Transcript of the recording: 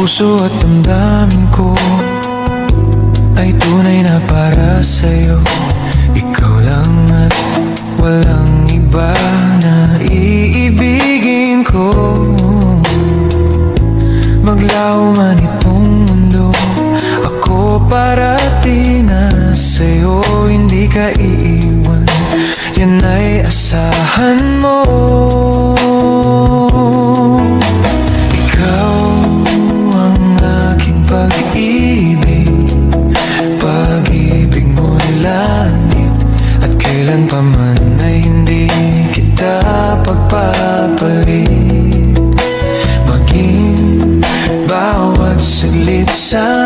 puso at damdamin ko ay tunay na para sa'yo. Ikaw lang at walang iba na iibigin ko. Maglaho man itong mundo, ako parati na sa'yo. Hindi ka iiwan, yan ay asahan mo. Ikaw ang aking pag-ibig, pag-ibig mo'y langit, at kailan pa man ay hindi kita pagpapalit. Maging bawat saglit sa